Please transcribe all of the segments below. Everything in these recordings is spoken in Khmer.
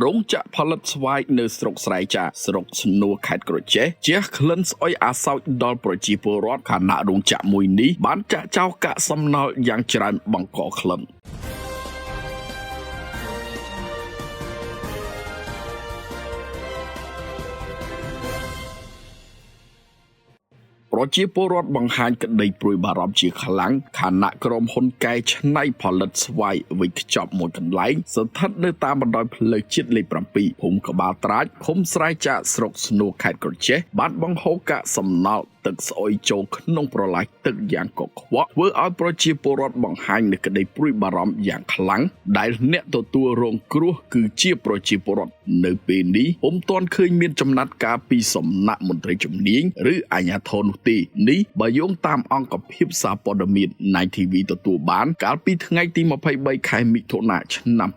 រោងចក្រផលិតស្វាយនៅស្រុកស្រែចាស្រុកស្នួរខេត្តក្រចេះជះក្លិនស្អុយអាសោចដល់ប្រជាពលរដ្ឋខណៈរោងចក្រមួយនេះបានចាក់ចោលកាកសំណល់យ៉ាងច្រើនបង្កក្លិនប្រជាពលរដ្ឋបង្ហាញក្តីព្រួយបារម្ភជាខ្លាំងខណៈក្រុមហ៊ុនកែច្នៃផលិតស្វាយវិចខ្ចប់មួយកន្លែងស្ថិតនៅតាមបណ្ដោយផ្លូវជាតិលេខ7ភូមិក្បាលត្រាចឃុំស្រែចាស្រុកស្នួរខេត្តក្រចេះបានបង្ហូរកាកសំណល់ទឹកស្អុយចូលក្នុងប្រឡាយទឹកយ៉ាងកខ្វក់ធ្វើឲ្យប្រជាពលរដ្ឋបង្ហាញនូវក្តីព្រួយបារម្ភយ៉ាងខ្លាំងដែលអ្នកទទួលរងគ្រោះគឺជាប្រជាពលរដ្ឋនៅពេលនេះពុំទាន់ឃើញមានចំណាត់ការពីសំណាក់មន្ត្រីជំនាញឬអាជ្ញាធរនោះទេនេះបើយោងតាមអង្គភាពសារព័ត៌មាន Night TV ទទួលបានកាលពីថ្ងៃទី23ខែមិថុនាឆ្នាំ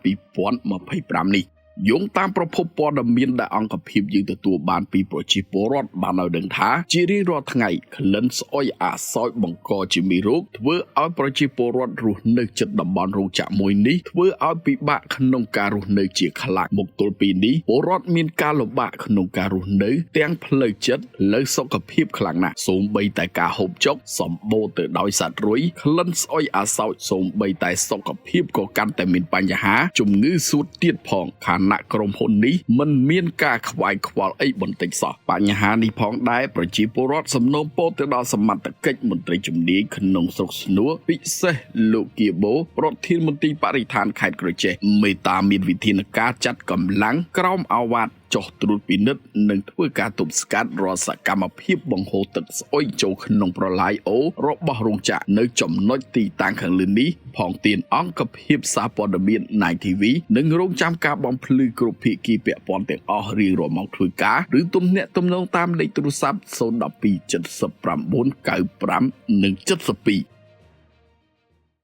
2025នេះយោងតាមប្រភពព័ត៌មានដែលអង្គភាពយើងទទួលបានពីប្រជាពលរដ្ឋបានឲ្យដឹងថាជារៀងរាល់ថ្ងៃក្លិនស្អុយអាសោចបង្កជាមេរោគធ្វើឲ្យប្រជាពលរដ្ឋរស់នៅជិតតំបន់រោងចក្រមួយនេះធ្វើឲ្យពិបាកក្នុងការរស់នៅជាខ្លាំងមកទល់ពេលនេះពលរដ្ឋមានការលំបាកក្នុងការរស់នៅទាំងផ្លូវចិត្តលើសុខភាពខ្លាំងណាស់សូម្បីតែការហូបចុកសម្បូរទៅដោយសត្វរុយក្លិនស្អុយអាសោចសូម្បីតែសុខភាពក៏កាន់តែមានបញ្ហាជំងឺសួតទៀតផងណៈក្រុមហ៊ុននេះមិនមានការខ្វាយខ្វល់អីបន្តិចសោះបញ្ហានេះផងដែរប្រជាពលរដ្ឋសំណូមពរទៅដល់សមត្ថកិច្ចមន្ត្រីជំនាញក្នុងស្រុកស្នួរពិសេសលោកគៀបូប្រធានមន្ត្រីបរិស្ថានខេត្តក្រចេះមេត្តាមានវិធានការចាត់កម្លាំងក្រោមអាវ៉ាត់ចុះត្រួតពិនិត្យនិងធ្វើការទប់ស្កាត់រាល់សកម្មភាពបង្ហូរទឹកស្អុយចូលក្នុងប្រឡាយអូររបស់រោងចក្រនៅចំណុចទីតាំងខាងលើនេះផងទៀតអង្គភាពសារព័ត៌មាន Night TV និងរងចាំការបំភ្លឺគ្រប់ភាគីពាក់ព័ន្ធទាំងអស់រៀងរាល់ម៉ោងធ្វើការឬទំនាក់ទំនងតាមលេខទូរស័ព្ទ012 79 95 និង 72